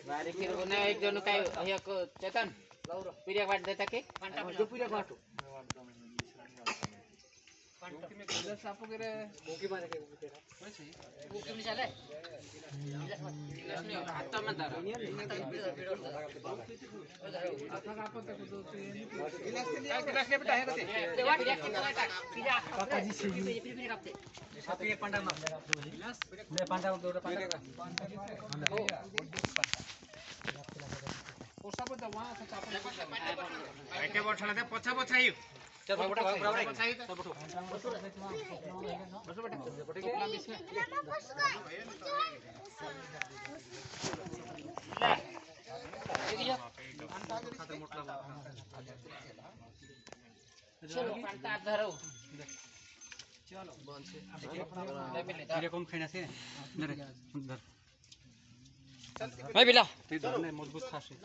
बारी फिर उन्हें एक जन का ये को चेतन पीरियड वाट देता के जो पीरियड वाटो सापो के मुकी मारे के मुकी में चले हाथ में धर गिलास ले बेटा है कते काका जी से पीरियड रखते सापी पंडा में गिलास ले पंडा दो पंडा पोसा पर वहां से चापो एके बोठला दे पछा पछाई चल बड़ा पछाई तो बठो बस बेटा टोपला बीच में देखिए खाते मोटला चलो पंटा धरो चलो बंद से ये कौन खाना से धर धर भाई बिला मजबूत खासे